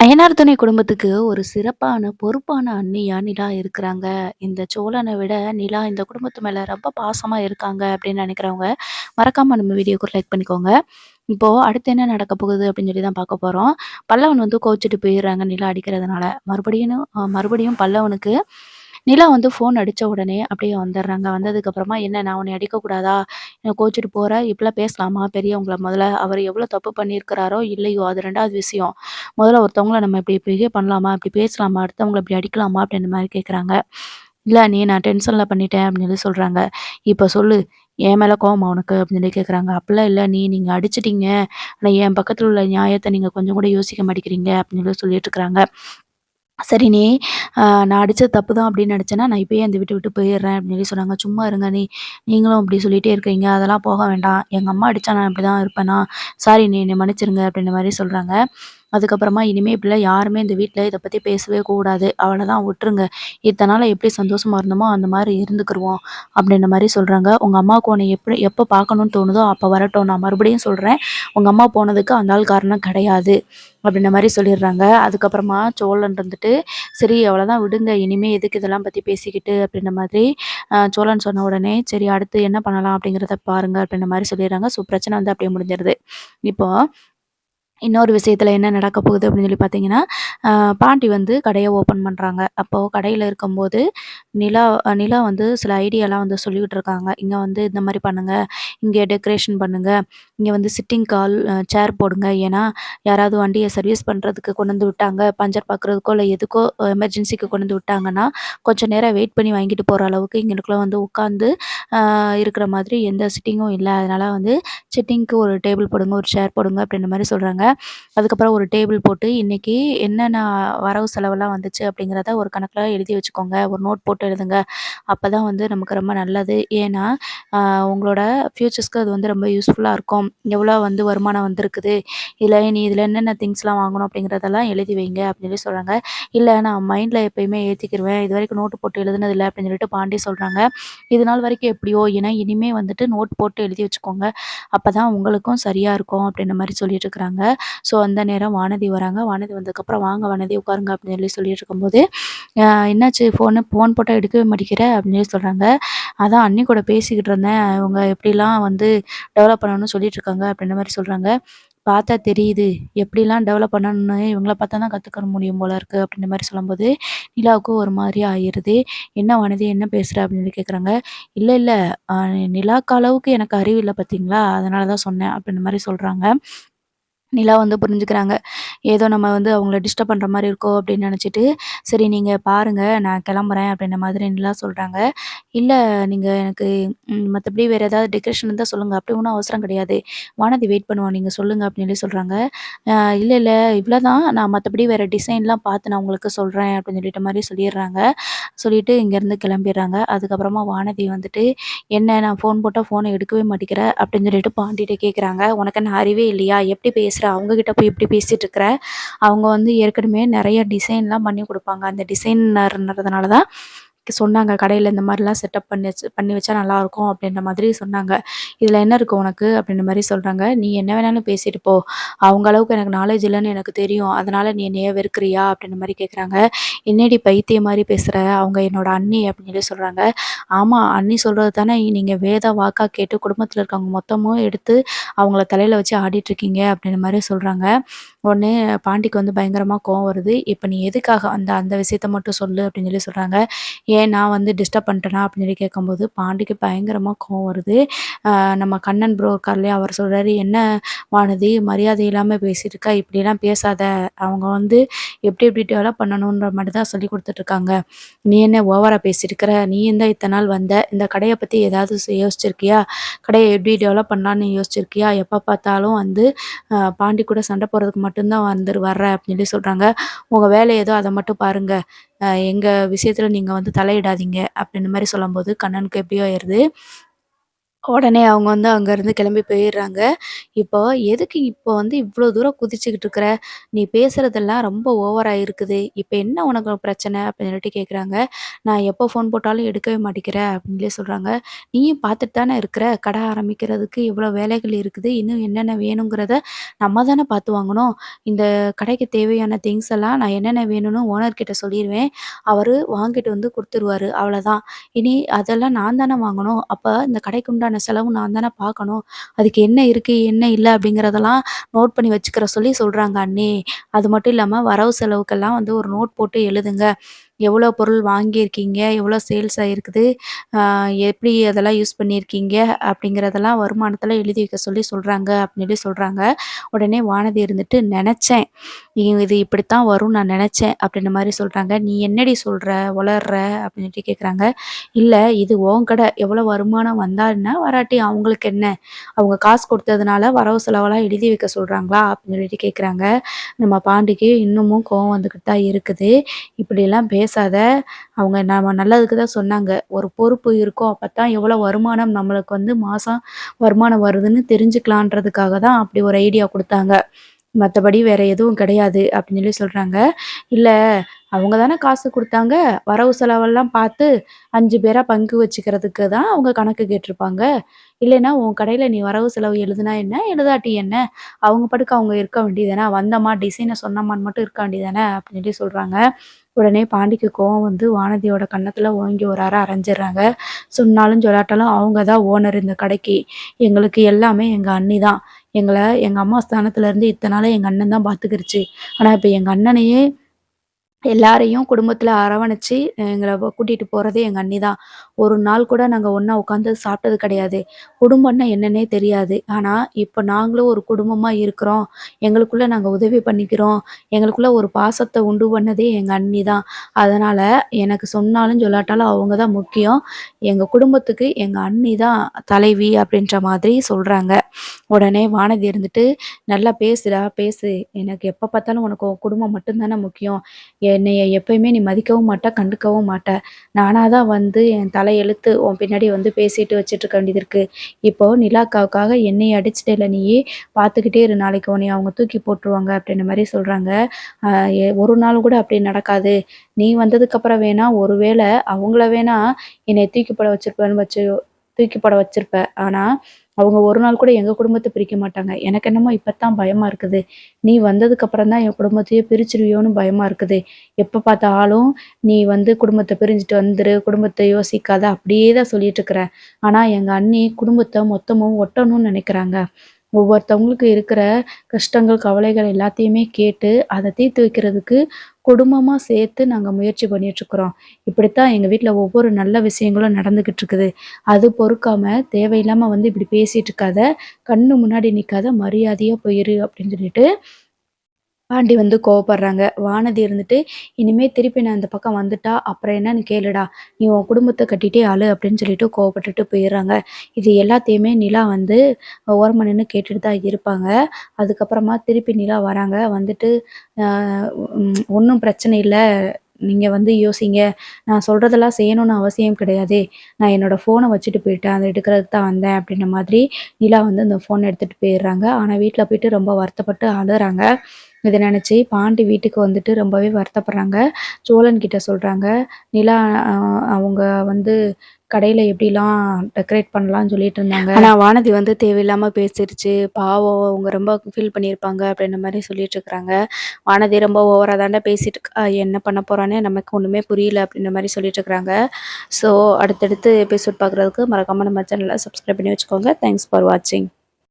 அய்யனார் துணை குடும்பத்துக்கு ஒரு சிறப்பான, பொறுப்பான அண்ணியா நிலா இருக்கிறாங்க. இந்த சோழன விட நிலா இந்த குடும்பத்து மேல ரொம்ப பாசமா இருக்காங்க அப்படின்னு நினைக்கிறவங்க, மறக்காம நம்ம வீடியோக்கு ஒரு லைக் பண்ணிக்கோங்க. இப்போ அடுத்து என்ன நடக்க போகுது அப்படின்னு சொல்லி தான் பார்க்க போறோம். பல்லவன் வந்து கோவிச்சுட்டு போயிடுறாங்க நிலா அடிக்கிறதுனால. மறுபடியும் பல்லவனுக்கு நிலா வந்து ஃபோன் அடிச்ச உடனே அப்படியே வந்துடுறாங்க. வந்ததுக்கப்புறமா, "என்ன நான் உன்னைய அடிக்கக்கூடாதா? என்ன கோவிச்சுட்டு போற? இப்படிலாம் பேசலாமா பெரியவங்கள முதல்ல? அவர் எவ்வளோ தப்பு பண்ணியிருக்கிறாரோ, இல்லையோ அது 2வது விஷயம். முதல்ல ஒருத்தவங்கள நம்ம இப்படி பிஹேவ் பண்ணலாமா? இப்படி பேசலாமா? அடுத்தவங்கள இப்படி அடிக்கலாமா?" அப்படின்ற மாரி கேட்குறாங்க. "இல்ல அண்ணி நான் டென்ஷன்ல பண்ணிட்டேன்" அப்படின்னு சொல்லி சொல்றாங்க. "இப்ப சொல்லு, என் மேல கோவமா உனக்கு?" அப்படின்னு சொல்லி கேட்குறாங்க. "அப்படிலாம் இல்ல அண்ணி, நீங்க அடிச்சுட்டீங்க. ஆனா என் பக்கத்துல உள்ள நியாயத்த நீங்க கொஞ்சம் கூட யோசிக்க மாட்டேங்கிறீங்க" அப்படின்னு சொல்லி சொல்லிட்டு இருக்கிறாங்க. "சரி நீ நான் அடிச்சது தப்பு தான் அப்படின்னு நெனச்சேன்னா, நான் இப்பயே இந்த வீட்ட விட்டு போயிர்றேன்" அப்படின்னு சொல்லி சொன்னாங்க. "சும்மா இருங்க அண்ணி, நீங்களும் இப்படி சொல்லிட்டே இருக்கிறீங்க. அதெல்லாம் போக வேண்டாம். எங்க அம்மா அடிச்சா நான் இப்படிதான் இருப்பேனா? சாரி அண்ணி என்னைய மன்னிச்சிருங்க" அப்படின்ற மாரி சொல்றாங்க. அதுக்கப்புறமா, "இனிமே இப்படிலாம் யாருமே இந்த வீட்ல இத பத்தி பேசவே கூடாது. அவ்வளதான் விட்டுருங்க. இத்தன நாளா எப்படி சந்தோஷமா இருந்தோமோ, அந்த மாரி இருந்துக்குருவோம்" அப்படின்ற மாரி சொல்றாங்க. "உங்க அம்மாவுக்கு உன்னைய எப்ப பார்க்கணும்னு தோணுதோ அப்ப வரட்டும். நான் மறுபடியும் சொல்றேன். உங்க அம்மா போனதுக்கு அந்த ஆள் காரணம் கிடையாது" அப்படின்ற மாரி சொல்லிடுறாங்க. அதுக்கப்புறமா சோழன் இருந்துட்டு, "சரி அவ்வளோதான் விடுங்க. இனிமே எதுக்கு இதெல்லாம் பத்தி பேசிக்கிட்டு" அப்படின்ற மாதிரி சோழன் சொன்ன உடனே, "சரி அடுத்து என்ன பண்ணலாம் அப்படிங்கிறத பாருங்க" அப்படின்ற மாரி சொல்லிடுறாங்க. ஸோ பிரச்சனை வந்து அப்படியே முடிஞ்சிருது. இப்போ இன்னொரு விஷயத்துல என்ன நடக்க போகுது அப்படின்னு சொல்லி பார்த்தீங்கன்னா, அ பாட்டி வந்து கடைய ஓப்பன் பண்றாங்க. அப்போ கடையில இருக்கும்போது, நிலா வந்து சில ஐடியாலாம் வந்து சொல்லிக்கிட்டு இருக்காங்க. "இங்க வந்து இந்த மாரி பண்ணுங்க. இங்க டெக்கரேஷன் பண்ணுங்க. இங்க வந்து சிட்டிங் சேர் போடுங்க. ஏன்னா, யாராவது வண்டிய சர்வீஸ் பண்றதுக்கு கொண்டு வந்து விட்டாங்க, பஞ்சர் பார்க்குறதுக்கோ, இல்ல எதுக்கோ எமர்ஜென்சிக்கு கொண்டு வந்து விட்டாங்கன்னா, கொஞ்சம் நேரம் வெயிட் பண்ணி வாங்கிட்டு போற அளவுக்கு இங்கனக்குள்ள வந்து உட்காந்து இருக்கிற மாதிரி எந்த சிட்டிங்கும் இல்ல. அதனால வந்து சிட்டிங்க்கு ஒரு டேபிள் போடுங்க, ஒரு சேர் போடுங்க" அப்படின்ற மாரி சொல்றாங்க. அதுக்கப்புறம் ஒரு டேபிள் போட்டு, இன்னைக்கு என்னென்ன வரவு செலவெல்லாம் வந்துச்சு அப்படிங்கிறத ஒரு கணக்குல எழுதி வச்சுக்கோங்க. ஒரு நோட் போட்டு எழுதுங்க. அப்பதான் வந்து நமக்கு ரொம்ப நல்லது. ஏன்னா, அ உங்களோட ஃப்யூச்சர்ஸ்க்கு அது வந்து ரொம்ப யூஸ்ஃபுல்லா இருக்கும். எவ்வளோ வந்து வருமானம் வந்திருக்குது, இதில என்னென்ன திங்ஸ்லாம் வாங்கணும் அப்படிங்கிறதெல்லாம் எழுதி வைங்க அப்படின்னு சொல்லி சொல்றாங்க. "இல்ல நான் மைண்ட்ல எப்பயுமே ஏத்திக்கிருவேன். இதுவரைக்கும் நோட்டு போட்டு எழுதுனதில்ல" அப்படின்னு சொல்லிட்டு பாட்டி சொல்றாங்க. "இது நாள் வரைக்கும் எப்படியோ, ஏன்னா இனிமே வந்துட்டு நோட் போட்டு எழுதி வச்சுக்கோங்க. அப்பதான் உங்களுக்கும் சரியா இருக்கும்" அப்படின்ற மாரி சொல்லிட்டு இருக்கிறாங்க. ஸோ அந்த நேரம் வானதி வராங்க. வானதி வந்ததுக்கப்புறம், "வாங்க வானதி உட்காருங்க" அப்படின்னு சொல்லி சொல்லிட்டு இருக்கும்போது, என்னாச்சு ஃபோன் போட்டா எடுக்கவே மாட்டேங்கிற?" அப்படின்னு சொல்லி சொல்றாங்க. "அதான் அண்ணி கூட பேசிக்கிட்டு இருந்தேன். இவங்க எப்படிலாம் வந்து டெவலப் பண்ணணும்னு சொல்லிட்டு இருக்காங்க" அப்படின்ற மாரி சொல்றாங்க. "பார்த்தா தெரியுது. எப்படிலாம் டெவலப் பண்ணணும்னு இவங்கள பார்த்தா தான் கத்துக்க முடியும் போல இருக்கு" அப்படின்ற மாரி சொல்லும்போது, நிலாவுக்கு ஒரு மாரியா ஆயிருது. "என்ன வானதி என்ன பேசுற?" அப்படின்னு சொல்லி கேட்குறாங்க. "இல்ல, இல்ல. அ நிலாக்கு அளவுக்கு எனக்கு அறிவு இல்ல பார்த்தீங்களா? அதனால தான் சொன்னேன்" அப்படின்ற மாரி சொல்றாங்க. நிலா வந்து புரிஞ்சுக்கிறாங்க. ஏதோ நம்ம வந்து அவங்கள டிஸ்டர்ப் பண்ற மாரி இருக்கோ அப்படின்னு நெனச்சுட்டு, "சரி நீங்க பாருங்க, நான் கெளம்புறேன்" அப்படின்ற மாதிரி நிலா சொல்றாங்க. "இல்ல நீங்க எனக்கு மத்தபடி வேற ஏதாவது டெக்கரேஷன் இருந்தா சொல்லுங்க. அப்படி ஒண்ணும் அவசரம் கிடையாது. வானதி வெயிட் பண்ணுவா. நீங்க சொல்லுங்க" அப்படின்னு சொல்லி சொல்றாங்க. இல்ல, இல்ல இவ்வளோதான். நான் மத்தபடி வேற டிசைன்லாம் பார்த்து நான் உங்களுக்கு சொல்றேன்" அப்படின்னு சொல்லிட்ட மாரி சொல்லிடுறாங்க. சொல்லிட்டு இங்கேருந்து கிளம்பிடுறாங்க. அதுக்கப்புறமா வானதி வந்துட்டு, "என்ன நான் ஃபோன் போட்டா ஃபோன எடுக்கவே மாட்டேங்கிற" அப்படின்னு சொல்லிட்டு பாட்டிட்ட கேட்குறாங்க. "உனக்கு என்ன அறிவே இல்லையா? எப்படி பேசுற? அவங்க கிட்ட போய் இப்படி பேசிட்டு இருக்கிற?" அவங்க வந்து ஏற்கனவே நெறைய டிசைன்லாம் பண்ணி குடுப்பாங்க. அந்த டிசைனர்ன்றதுனால தான் சொன்னாங்க. "கடையில இந்த மாரிலாம் செட்டப் பண்ணி வச்சா நல்லாயிருக்கும்" அப்படின்ற மாதிரி சொன்னாங்க. "இதில என்ன இருக்கு உனக்கு?" அப்படின்ற மாரி சொல்றாங்க. "நீ என்ன வேணாலும் பேசிட்டு போ. அவங்க அளவுக்கு எனக்கு நாலேட்ஜ் இல்லன்னு எனக்கு தெரியும். அதனால நீ என்னைய வெறுக்கிறியா?" அப்படின்ற மாரி கேட்குறாங்க. "என்னடி பைத்தியம் மாரி பேசுற? அவங்க என்னோட அண்ணி" அப்படின்னு சொல்லி சொல்றாங்க. "ஆமா, அண்ணி சொல்றது தானே நீங்க வேத வாக்கா கேட்டு குடும்பத்தில இருக்கவங்க மொத்தமும் எடுத்து அவங்கள தலையில வச்சு ஆடிட்டுருக்கீங்க" அப்படின்ற மாரி சொல்றாங்க. உடனே பாண்டிக்கு வந்து பயங்கரமா கோவம் வருது. "இப்ப நீ எதுக்காக அந்த அந்த விஷயத்த மட்டும் சொல்லு" அப்படின்னு சொல்லி சொல்றாங்க. "ஏன் நான் வந்து டிஸ்டர்ப் பண்ணிட்டேனா?" அப்படின்னு சொல்லி கேட்கும்போது, பாண்டிக்கு பயங்கரமா கோவம் வருது. நம்ம கண்ணன் ப்ரோ இருக்கார் இல்லையா? அவர் சொல்றாரு, "என்ன வானதி மரியாதை இல்லாம பேசிட்டுருக்க, இப்படிலாம் பேசாத. அவங்க வந்து எப்படி எப்படி டெவலப் பண்ணணுன்ற மாரி தான் சொல்லிக் குடுத்துட்டுருக்காங்க. நீ என்ன ஓவரா பேசிட்டுருக்கிற? நீயும் தான் இத்தன நாள் வந்த. இந்த கடைய பத்தி ஏதாவது யோசிச்சிருக்கியா? கடைய எப்படி டெவலப் பண்ணலான்னு யோசிச்சிருக்கியா? எப்ப பார்த்தாலும் வந்து பாண்டி கூட சண்டை போடுறதுக்கு மட்டும் தான் வர்ற" அப்படின்னு சொல்லி சொல்றாங்க. "உங்க வேலை ஏதோ அத மட்டும் பாருங்க. எங்க விஷயத்துல நீங்க வந்து தலையிடாதீங்க" அப்படின்ற மாரி சொல்லும்போது, கண்ணனுக்கு எப்படியோ ஆயிருது. உடனே அவங்க வந்து அங்கேருந்து கிளம்பி போயிடுறாங்க. இப்போ எதுக்கு இப்போ வந்து இவ்ளோ தூரம் குதிச்சுக்கிட்டு இருக்கிற? நீ பேசுறதெல்லாம் ரொம்ப ஓவரா இருக்குது. இப்ப என்ன உனக்கு பிரச்சனை? அப்படின்னு சொல்லிட்டு கேட்குறாங்க. நான் எப்போ ஃபோன் போட்டாலும் எடுக்கவே மாட்டேங்கிற அப்படின்னு சொல்லி சொல்றாங்க. நீயும் பார்த்துட்டு தானே இருக்கிற. கடை ஆரம்பிக்கிறதுக்கு இவ்வளோ வேலைகள் இருக்குது. இன்னும் என்னென்ன வேணுங்கிறத நம்ம தானே பார்த்து வாங்கணும். இந்த கடைக்கு தேவையான திங்ஸ் எல்லாம் நான் என்னென்ன வேணும்னு ஓனர் கிட்ட சொல்லிருவேன். அவரு வாங்கிட்டு வந்து குடுத்துருவாரு. அவ்வளோதான். இனி அதெல்லாம் நான் தானே வாங்கணும். அப்ப இந்த கடைக்கு உண்டான செலவு நான் தானே பார்க்கணும். அதுக்கு என்ன இருக்கு, என்ன இல்ல அப்படிங்கிறதெல்லாம் நோட் பண்ணி வச்சுக்கிற சொல்லி சொல்றாங்க அண்ணி. அது மட்டும் இல்லாம வரவு செலவுக்கெல்லாம் வந்து ஒரு நோட் போட்டு எழுதுங்க. எவ்வளோ பொருள் வாங்கியிருக்கீங்க? எவ்வளோ சேல்ஸ் ஆயிருக்குது? அ எப்படி அதெல்லாம் யூஸ் பண்ணியிருக்கீங்க? அப்படிங்கிறதெல்லாம் வருமானத்தில எழுதி வைக்க சொல்லி சொல்றாங்க அப்படின்னு சொல்லி சொல்றாங்க. உடனே வானதி இருந்துட்டு நெனச்சேன். இது இப்படித்தான் வரும்னு நான் நெனச்சேன் அப்படின்ற மாரி சொல்றாங்க. "நீ என்னடி சொல்ற? ஒளர்ற?" அப்படின்ட்டு கேட்குறாங்க. "இல்ல இது உன் கடை. எவ்வளோ வருமானம் வந்தா என்ன? வராட்டி அவங்களுக்கு என்ன? அவங்க காசு கொடுத்ததுனால வரவு செலவெல்லாம் எழுதி வைக்க சொல்றாங்களா?" அப்படின்னு சொல்லிட்டு கேட்குறாங்க. நம்ம பாண்டிக்கு இன்னமும் கோவம் வந்துக்கிட்டு தான் இருக்குது. "இப்படியெல்லாம் பேசாத. அவங்க நம்ம நல்லதுக்கு தான் சொன்னாங்க. ஒரு பொறுப்பு இருக்கும். அப்பத்தான் எவ்வளோ வருமானம் நம்மளுக்கு வந்து மாசம் வருமானம் வருதுன்னு தெரிஞ்சுக்கலான்றதுக்காக தான் அப்படி ஒரு ஐடியா குடுத்தாங்க. மத்தபடி வேற எதுவும் கிடையாது." அப்படின்னு சொல்லி சொல்றாங்க. "இல்ல அவங்க தானே காசு குடுத்தாங்க. வரவு செலவெல்லாம் பார்த்து 5 பேரா பங்கு வச்சுக்கிறதுக்கு தான் அவங்க கணக்கு கேட்டிருப்பாங்க. இல்லைன்னா உன் கடையில நீ வரவு செலவு எழுதுனா என்ன? எழுதாட்டி என்ன? அவங்க பாட்டுக்கு அவங்க இருக்க வேண்டியது தானே. வந்தோமா, டிசைன சொன்னோமான்னு மட்டும் இருக்க வேண்டியது தானே." அப்படின்னு சொல்லி சொல்றாங்க. உடனே பாண்டிக்கு கோவம் வந்து வானதியோட கன்னத்துல ஓங்கி ஒரு அறை அறைஞ்சிடுறாங்க. சொன்னாலும் சொல்லாட்டாலும் அவங்க தான் ஓனர் இந்த கடைக்கு. எங்களுக்கு எல்லாமே எங்க அண்ணி தான். எங்கள எங்க அம்மா ஸ்தானத்துல இருந்து இத்தன நாளா எங்க அண்ணன் தான் பார்த்துக்கிருச்சு. ஆனா இப்ப எங்க அண்ணனையே எல்லாரையும் குடும்பத்துல அரவணைச்சு எங்கள கூட்டிட்டு போறதே எங்க அண்ணி தான். ஒரு நாள் கூட நாங்க ஒண்ணா உட்காந்து சாப்பிட்டது கிடையாது. குடும்பம்னா என்னன்னே தெரியாது. ஆனா, இப்ப நாங்களும் ஒரு குடும்பமா இருக்கிறோம். எங்களுக்குள்ள நாங்க உதவி பண்ணிக்கிறோம். எங்களுக்குள்ள ஒரு பாசத்த உண்டு பண்ணதே எங்க அண்ணி தான். அதனால எனக்கு சொன்னாலும் சொல்லாட்டாலும் அவங்க தான் முக்கியம். எங்க குடும்பத்துக்கு எங்க அண்ணி தான் தலைவி அப்படின்ற மாதிரி சொல்றாங்க. உடனே வானதி இருந்துட்டு, "நல்லா பேசுடா பேசு. எனக்கு எப்ப பார்த்தாலும் உனக்கு உன் குடும்பம் மட்டும் தானே முக்கியம். என்னைய எப்பயுமே நீ மதிக்கவும் மாட்ட, கண்டுக்கவும் மாட்ட. நானா தான் வந்து என் தலையெழுத்து உன் பின்னாடி வந்து பேசிட்டு வச்சுட்டுருக்க வேண்டியது இருக்கு. இப்போ நிலாக்காவுக்காக என்னைய அடிச்சிட்டேல்ல நீயி, பார்த்துக்கிட்டே இரு. நாளைக்கு உன்னைய அவங்க தூக்கி போட்டுருவாங்க." அப்படின்ற மாரி சொல்றாங்க. அ ஒரு நாள் கூட அப்படி நடக்காது. நீ வந்ததுக்கப்புறம் வேணா, ஒரு வேள அவங்கள வேணா என்னைய தூக்கி போட வச்சிருப்ப. ஆனா, அவங்க ஒரு நாள் கூட எங்க குடும்பத்த பிரிக்க மாட்டாங்க. எனக்கு என்னமோ இப்பத்தான் பயமா இருக்குது. நீ வந்ததுக்கப்புறம் தான் என் குடும்பத்தையே பிரிச்சுருவியோன்னு பயமா இருக்குது. எப்ப பார்த்தாலும் நீ வந்து குடும்பத்த பிரிஞ்சுட்டு வந்துரு, குடும்பத்த யோசிக்காத அப்படியே தான் சொல்லிட்டு இருக்கிற. ஆனா எங்க அண்ணி குடும்பத்த மொத்தமும் ஒட்டணும்னு நெனைக்கிறாங்க. ஒவ்வொருத்தவங்களுக்கு இருக்கிற கஷ்டங்கள், கவலைகள் எல்லாத்தையுமே கேட்டு, அத தீர்த்து வைக்கிறதுக்கு குடும்பமா சேர்த்து நாங்க முயற்சி பண்ணிட்டுருக்குறோம். இப்படித்தான் எங்க வீட்ல ஒவ்வொரு நல்ல விஷயங்களும் நடந்துகிட்டு இருக்குது. அது பொறுக்காம தேவையில்லாம வந்து இப்படி பேசிட்டு இருக்காத, கண்ணு முன்னாடி நிக்காத, மரியாதையா போயிரு அப்படின்னு சொல்லிட்டு பாண்டி வந்து கோவப்படுறாங்க. வானதி இருந்துட்டு, "இனிமே திருப்பி நான் இந்த பக்கம் வந்துட்டா, அப்புறம் என்னன்னு கேளுடா. நீ உன் குடும்பத்த கட்டிட்டே அழு" அப்படின்னு சொல்லிட்டு கோவப்பட்டுட்டு போயிர்றாங்க. இது எல்லாத்தையுமே நிலா வந்து ஓரமா நின்னு கேட்டுட்டு தான் இருப்பாங்க. அதுக்கப்புறமா திருப்பி நிலா வராங்க. வந்துட்டு, "அ ஒண்ணும் பிரச்சனை இல்ல. நீங்க வந்து யோசிங்க. நான் சொல்றதெல்லாம் செய்யணும்னு அவசியம் கிடையாதே. நான் என்னோட ஃபோன வச்சுட்டு போயிட்டேன். அத எடுக்கிறதுக்கு தான் வந்தேன்." அப்படின்ற மாதிரி நிலா வந்து அந்த ஃபோன எடுத்துட்டு போயிர்றாங்க. ஆனா வீட்ல போயிட்டு ரொம்ப வருத்தப்பட்டு அழுறாங்க. இத நெனச்சு பாண்டி வீட்டுக்கு வந்துட்டு ரொம்பவே வருத்தப்படுறாங்க. சோழன் கிட்ட சொல்றாங்க. நிலா அ அவங்க வந்து கடையில எப்படிலாம் டெக்கரேட் பண்ணலான்னு சொல்லிட்டு இருந்தாங்க. ஆனா வானதி வந்து தேவையில்லாம பேசிருச்சு. பாவம் அவங்க ரொம்ப ஃபீல் பண்ணியிருப்பாங்க அப்படின்ற மாரி சொல்லிட்டு இருக்கிறாங்க. வானதி ரொம்ப ஓவரா தான்டா பேசிட்டு இருக்கா. என்ன பண்ண போறான்னே நமக்கு ஒண்ணுமே புரியல அப்படின்ற மாரி சொல்லிட்டு இருக்கிறாங்க. ஸோ அடுத்தடுத்து எபிசோட் பார்க்குறதுக்கு மறக்காம நம்ம சேனல சப்ஸ்கிரைப் பண்ணி வச்சுக்கோங்க. தேங்க்ஸ் ஃபார் வாட்சிங்.